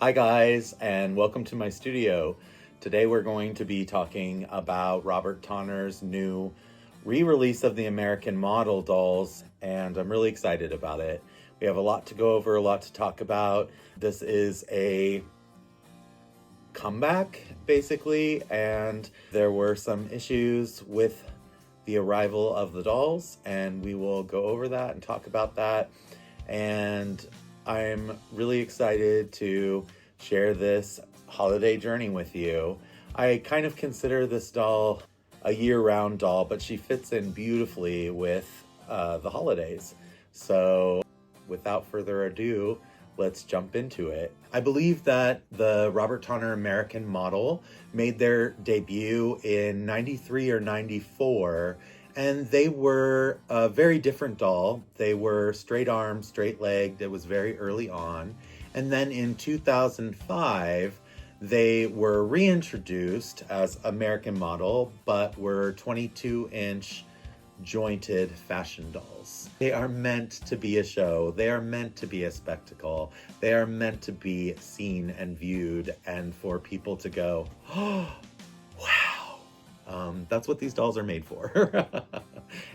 Hi guys, and welcome to my studio. Today we're going to be talking about Robert Tonner's new re-release of the American Model dolls, and I'm really excited about it. We have a lot to go over, a lot to talk about. This is a comeback, basically, and there were some issues with the arrival of the dolls, and we will go over that and talk about that. And I'm really excited to share this holiday journey with you. I kind of consider this doll a year-round doll, but she fits in beautifully with the holidays. So without further ado, let's jump into it. I believe that the Robert Tonner American Model made their debut in 93 or 94, and they were a very different doll. They were straight armed, straight legged. It was very early on. And then in 2005, they were reintroduced as American Model, but were 22-inch jointed fashion dolls. They are meant to be a show. They are meant to be a spectacle. They are meant to be seen and viewed, and for people to go, oh, wow. That's what these dolls are made for.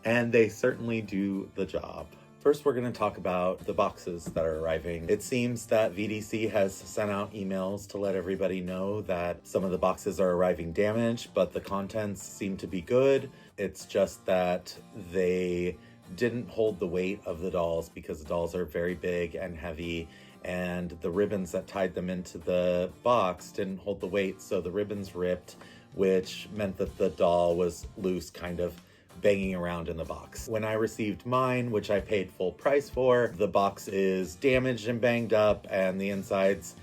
And they certainly do the job. First, we're going to talk about the boxes that are arriving. It seems that VDC has sent out emails to let everybody know that some of the boxes are arriving damaged, but the contents seem to be good. It's just that they didn't hold the weight of the dolls because the dolls are very big and heavy, and the ribbons that tied them into the box didn't hold the weight, so the ribbons ripped, which meant that the doll was loose, kind of banging around in the box. When I received mine, which I paid full price for, the box is damaged and banged up, and the inside's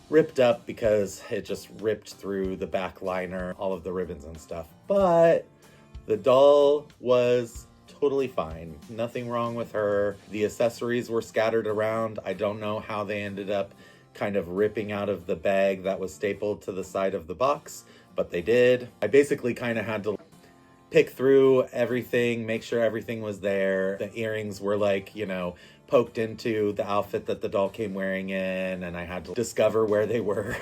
ripped up because it just ripped through the back liner, all of the ribbons and stuff. But the doll was totally fine. Nothing wrong with her. The accessories were scattered around. I don't know how they ended up kind of ripping out of the bag that was stapled to the side of the box, but they did. I basically kind of had to pick through everything, make sure everything was there. The earrings were poked into the outfit that the doll came wearing in, and I had to discover where they were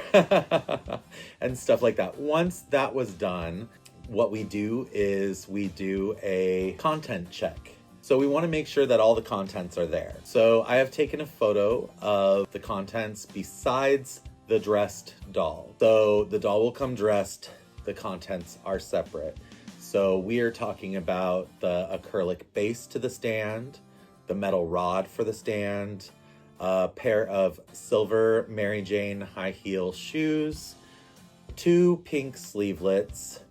and stuff like that. Once that was done, what we do is we do a content check. So we want to make sure that all the contents are there. So I have taken a photo of the contents besides the dressed doll. So the doll will come dressed, the contents are separate. So we are talking about the acrylic base to the stand, the metal rod for the stand, a pair of silver Mary Jane high heel shoes, 2 pink sleevelets,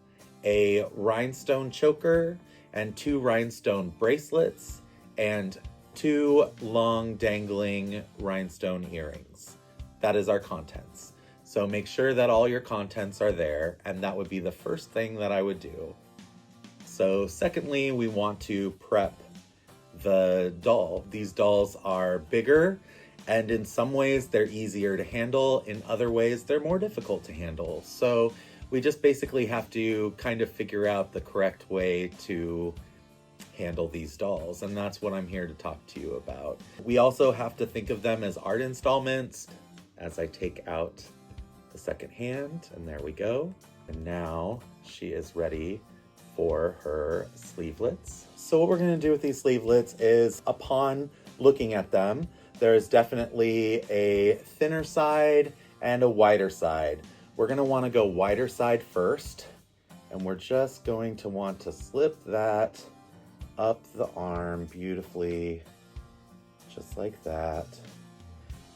a rhinestone choker, and 2 rhinestone bracelets, and 2 long dangling rhinestone earrings. That is our contents. So make sure that all your contents are there, and that would be the first thing that I would do. So secondly, we want to prep the doll. These dolls are bigger, and in some ways they're easier to handle. In other ways, they're more difficult to handle. So we just basically have to kind of figure out the correct way to handle these dolls, and that's what I'm here to talk to you about. We also have to think of them as art installments. As I take out the second hand, and there we go. And now she is ready for her sleevelets. So what we're going to do with these sleevelets is, upon looking at them, there is definitely a thinner side and a wider side. We're going to want to go wider side first, and we're just going to want to slip that up the arm beautifully, just like that.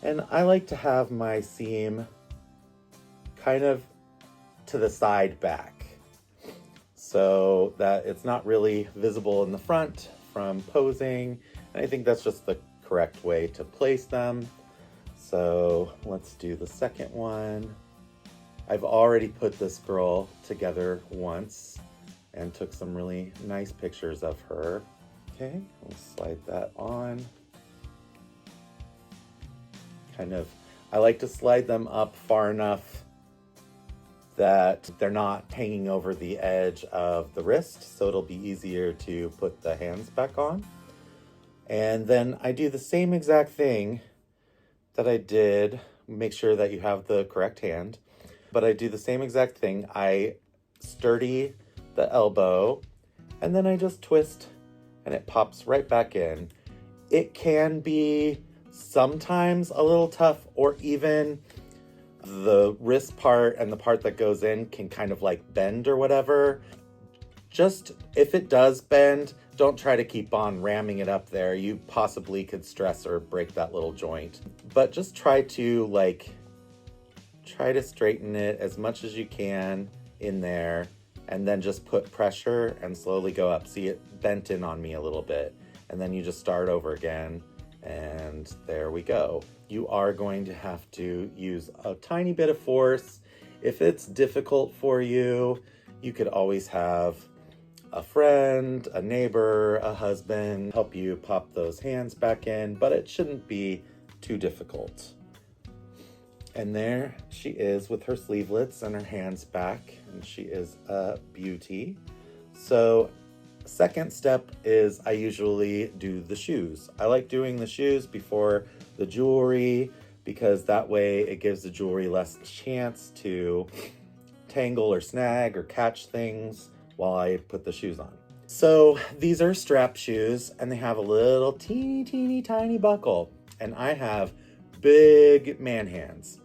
And I like to have my seam kind of to the side back, so that it's not really visible in the front from posing. And I think that's just the correct way to place them. So let's do the second one. I've already put this girl together once and took some really nice pictures of her. Okay, we'll slide that on. I like to slide them up far enough that they're not hanging over the edge of the wrist, so it'll be easier to put the hands back on. And then I do the same exact thing that I did make sure that you have the correct hand. But I do the same exact thing. I sturdy the elbow, and then I just twist, and it pops right back in. It can be sometimes a little tough, or even the wrist part and the part that goes in can kind of like bend or whatever. Just if it does bend, don't try to keep on ramming it up there. You possibly could stress or break that little joint. But just try to straighten it as much as you can in there, and then just put pressure and slowly go up. See, it bent in on me a little bit, and then you just start over again, and there we go. You are going to have to use a tiny bit of force. If it's difficult for you, you could always have a friend, a neighbor, a husband help you pop those hands back in, but it shouldn't be too difficult. And there she is with her sleevelets and her hands back, and she is a beauty. So second step is I usually do the shoes. I like doing the shoes before the jewelry, because that way it gives the jewelry less chance to tangle or snag or catch things while I put the shoes on. So these are strap shoes, and they have a little teeny tiny buckle, and I have big man hands.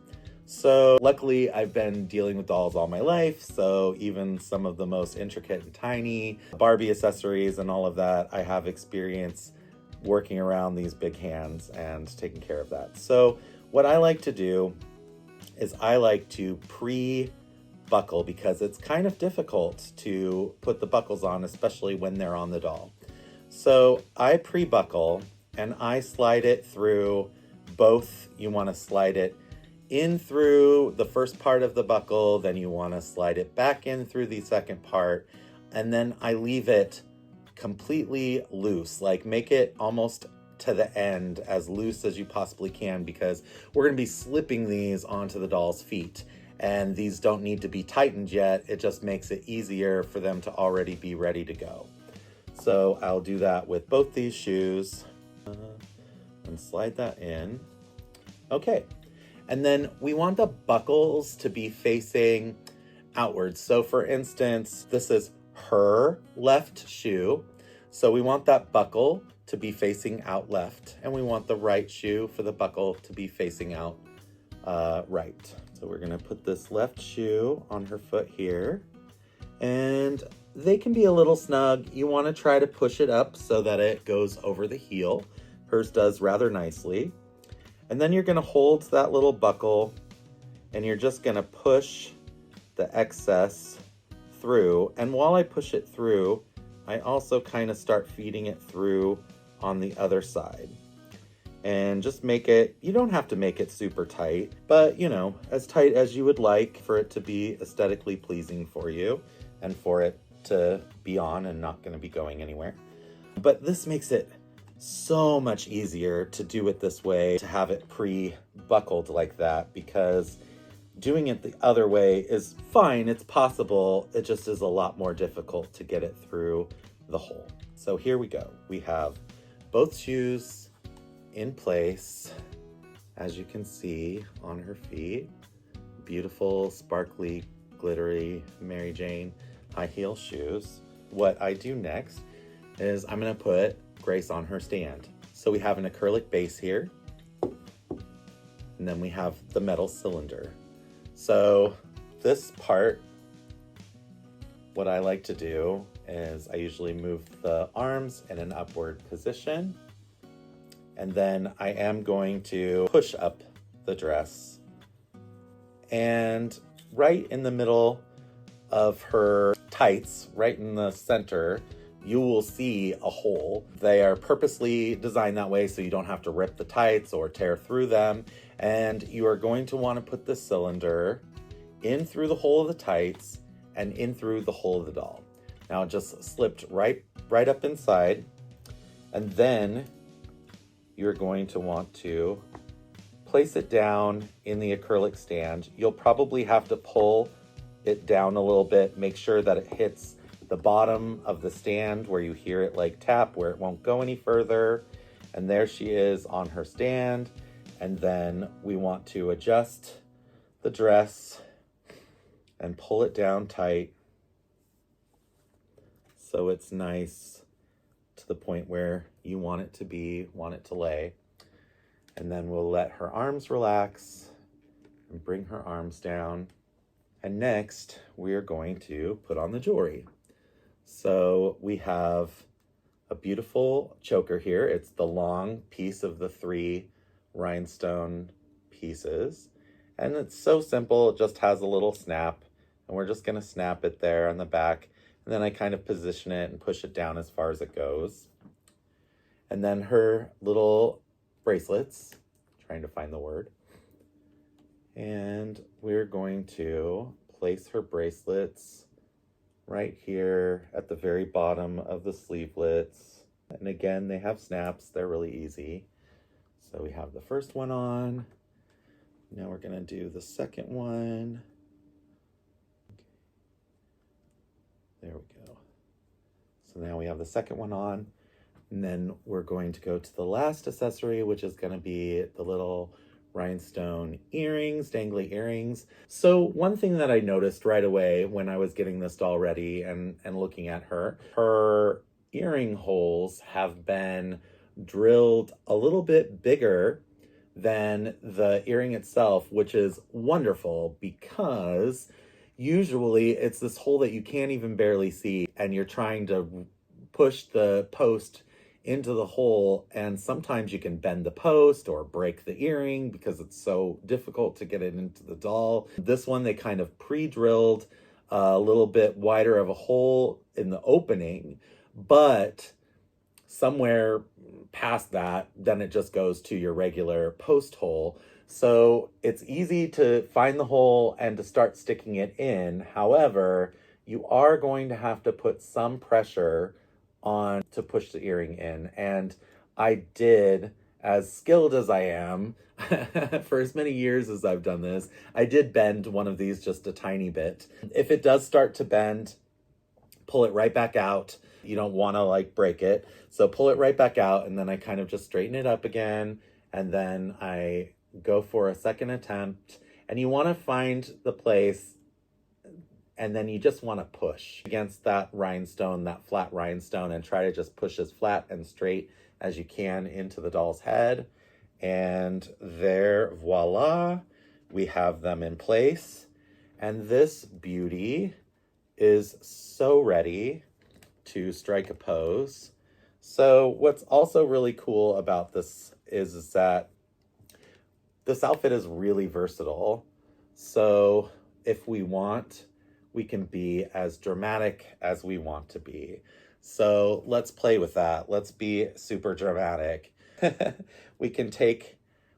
So luckily I've been dealing with dolls all my life, so even some of the most intricate and tiny Barbie accessories and all of that, I have experience working around these big hands and taking care of that. So what I like to do is I like to pre-buckle, because it's kind of difficult to put the buckles on, especially when they're on the doll. So I pre-buckle, and I slide it through both. You want to slide it in through the first part of the buckle, then you want to slide it back in through the second part, and then I leave it completely loose, like make it almost to the end, as loose as you possibly can, because we're going to be slipping these onto the doll's feet, and these don't need to be tightened yet. It just makes it easier for them to already be ready to go. So I'll do that with both these shoes and slide that in. Okay. And then we want the buckles to be facing outwards. So for instance, this is her left shoe. So we want that buckle to be facing out left. And we want the right shoe for the buckle to be facing out right. So we're gonna put this left shoe on her foot here. And they can be a little snug. You wanna try to push it up so that it goes over the heel. Hers does rather nicely. And then you're gonna hold that little buckle, and you're just gonna push the excess through. And while I push it through, I also kind of start feeding it through on the other side. And just make it, you don't have to make it super tight, but you know, as tight as you would like for it to be aesthetically pleasing for you and for it to be on and not gonna be going anywhere. But this makes it so much easier to do it this way, to have it pre-buckled like that, because doing it the other way is fine, it's possible, it just is a lot more difficult to get it through the hole. So here we go. We have both shoes in place, as you can see on her feet. Beautiful, sparkly, glittery Mary Jane high heel shoes. What I do next is I'm gonna put Grace on her stand. So we have an acrylic base here, and then we have the metal cylinder. So this part, what I like to do is I usually move the arms in an upward position, and then I am going to push up the dress. And right in the middle of her tights, right in the center, you will see a hole. They are purposely designed that way so you don't have to rip the tights or tear through them. And you are going to want to put the cylinder in through the hole of the tights and in through the hole of the doll. Now it just slipped right up inside. And then you're going to want to place it down in the acrylic stand. You'll probably have to pull it down a little bit, make sure that it hits the bottom of the stand where you hear it like tap, where it won't go any further. And there she is on her stand. And then we want to adjust the dress and pull it down tight so it's nice to the point where you want it to be, want it to lay. And then we'll let her arms relax and bring her arms down. And next, we're going to put on the jewelry. So we have a beautiful choker here. It's the long piece of the 3 rhinestone pieces. And it's so simple, it just has a little snap. And we're just gonna snap it there on the back. And then I kind of position it and push it down as far as it goes. And then her little bracelets, trying to find the word. And we're going to place her bracelets right here at the very bottom of the sleevelets. And again, they have snaps, they're really easy. So we have the first one on. Now we're gonna do the second one. There we go. So now we have the second one on. And then we're going to go to the last accessory, which is gonna be the little rhinestone earrings, dangly earrings. So one thing that I noticed right away when I was getting this doll ready and looking at her earring holes have been drilled a little bit bigger than the earring itself, which is wonderful because usually it's this hole that you can't even barely see and you're trying to push the post into the hole, and sometimes you can bend the post or break the earring because it's so difficult to get it into the doll. This one, they kind of pre-drilled a little bit wider of a hole in the opening, but somewhere past that, then it just goes to your regular post hole. So it's easy to find the hole and to start sticking it in. However, you are going to have to put some pressure on to push the earring in. And I did, as skilled as I am, for as many years as I've done this, I did bend one of these just a tiny bit. If it does start to bend, pull it right back out. You don't want to like break it. So pull it right back out, and then I kind of just straighten it up again. And then I go for a second attempt, and you want to find the place, and then you just want to push against that rhinestone, that flat rhinestone, and try to just push as flat and straight as you can into the doll's head. And there, voila, we have them in place. And this beauty is so ready to strike a pose. So what's also really cool about this is that this outfit is really versatile. So if we want, we can be as dramatic as we want to be. So let's play with that. Let's be super dramatic. We can take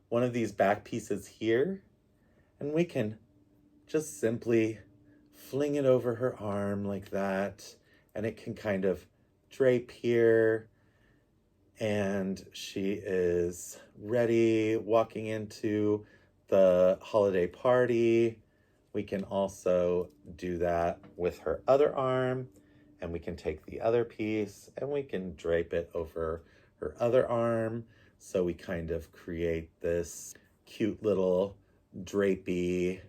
one of these back pieces here, and we can just simply fling it over her arm like that, and it can kind of drape here, and she is ready walking into the holiday party. We can also do that with her other arm, and we can take the other piece and we can drape it over her other arm. So we kind of create this cute little drapey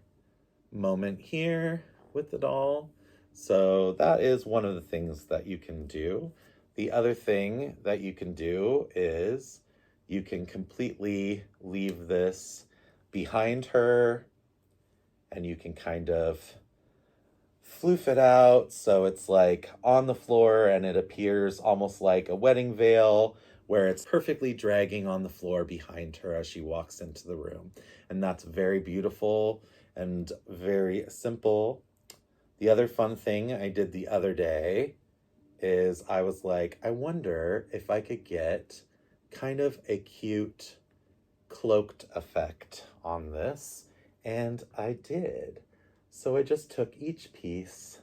moment here with the doll. So that is one of the things that you can do. The other thing that you can do is you can completely leave this behind her, and you can kind of floof it out so it's like on the floor and it appears almost like a wedding veil where it's perfectly dragging on the floor behind her as she walks into the room. And that's very beautiful and very simple. The other fun thing I did the other day is I was like, I wonder if I could get kind of a cute cloaked effect on this. And I did. So I just took each piece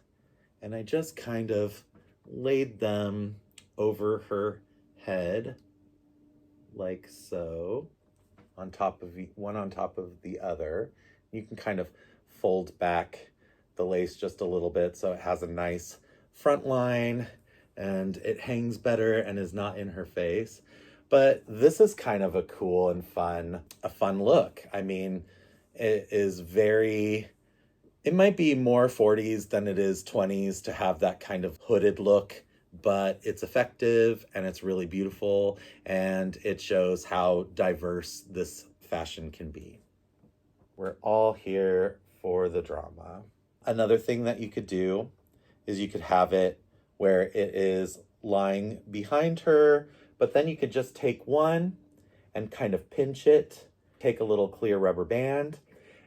and I just kind of laid them over her head like so, on top of one on top of the other. You can kind of fold back the lace just a little bit so it has a nice front line and it hangs better and is not in her face. But this is kind of a cool and a fun look. I mean, it is very, it might be more 40s than it is 20s to have that kind of hooded look, but it's effective and it's really beautiful, and it shows how diverse this fashion can be. We're all here for the drama. Another thing that you could do is you could have it where it is lying behind her, but then you could just take one and kind of pinch it, take a little clear rubber band,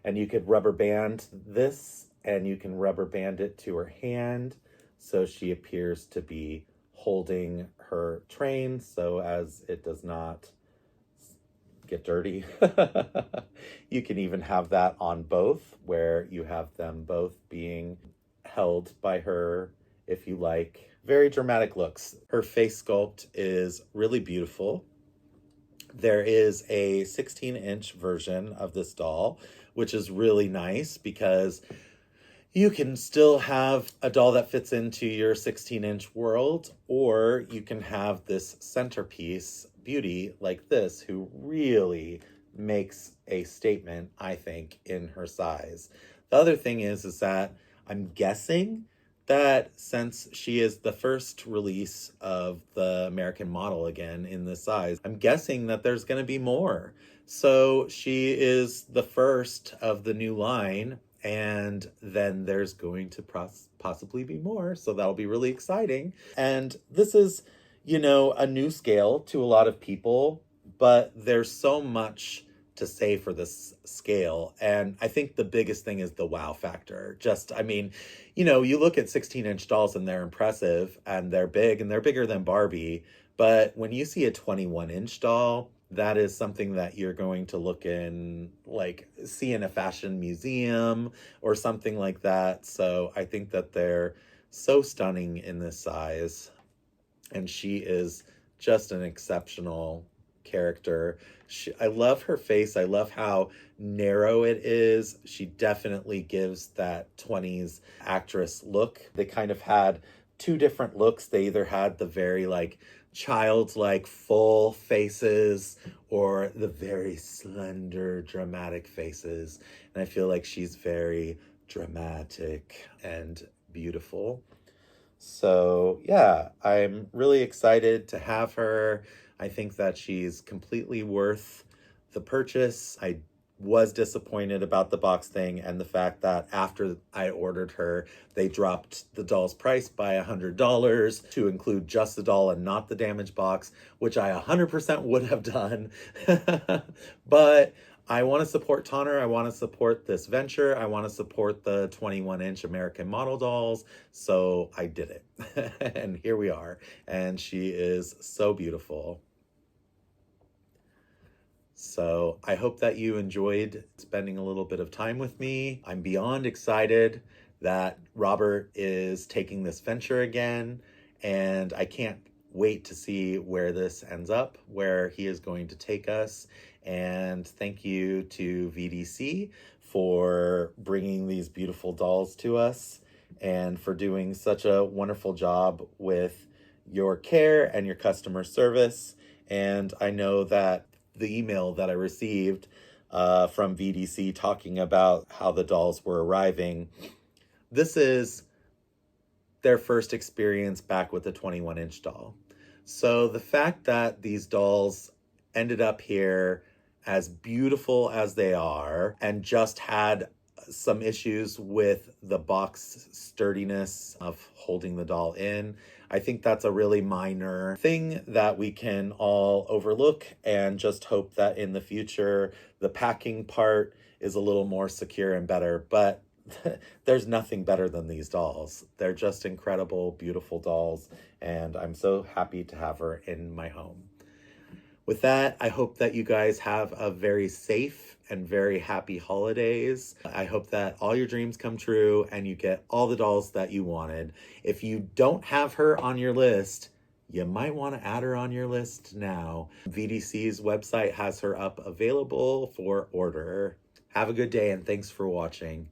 and you could rubber band this, and you can rubber band it to her hand so she appears to be holding her train so as it does not get dirty. You can even have that on both, where you have them both being held by her if you like. Very dramatic looks. Her face sculpt is really beautiful. There is a 16-inch version of this doll, which is really nice because you can still have a doll that fits into your 16-inch world, or you can have this centerpiece beauty like this who really makes a statement, I think, in her size. The other thing is that I'm guessing that since she is the first release of the American model again in this size, I'm guessing that there's going to be more. So she is the first of the new line, and then there's going to possibly be more. So that'll be really exciting. And this is, you know, a new scale to a lot of people, but there's so much to say for this scale. And I think the biggest thing is the wow factor. Just, I mean, you know, you look at 16-inch dolls and they're impressive and they're big and they're bigger than Barbie. But when you see a 21-inch doll, that is something that you're going to look in, like, see in a fashion museum or something like that. So I think that they're so stunning in this size. And she is just an exceptional character. I love her face. I love how narrow it is. She definitely gives that 20s actress look. They kind of had two different looks. They either had the very like childlike full faces or the very slender dramatic faces. And I feel like she's very dramatic and beautiful. So yeah, I'm really excited to have her. I think that she's completely worth the purchase. I was disappointed about the box thing and the fact that after I ordered her, they dropped the doll's price by $100 to include just the doll and not the damaged box, which I 100% would have done. But I want to support Tonner. I want to support this venture. I want to support the 21-inch American model dolls. So I did it. And here we are. And she is so beautiful. So I hope that you enjoyed spending a little bit of time with me. I'm beyond excited that Robert is taking this venture again. And I can't wait to see where this ends up, where he is going to take us. And thank you to VDC for bringing these beautiful dolls to us and for doing such a wonderful job with your care and your customer service. And I know that the email that I received from VDC talking about how the dolls were arriving, this is their first experience back with the 21-inch doll. So the fact that these dolls ended up here as beautiful as they are and just had some issues with the box sturdiness of holding the doll in, I think that's a really minor thing that we can all overlook and just hope that in the future the packing part is a little more secure and better. But there's nothing better than these dolls. They're just incredible, beautiful dolls, and I'm so happy to have her in my home. With that, I hope that you guys have a very safe and very happy holidays. I hope that all your dreams come true and you get all the dolls that you wanted. If you don't have her on your list, you might want to add her on your list now. VDC's website has her up available for order. Have a good day and thanks for watching.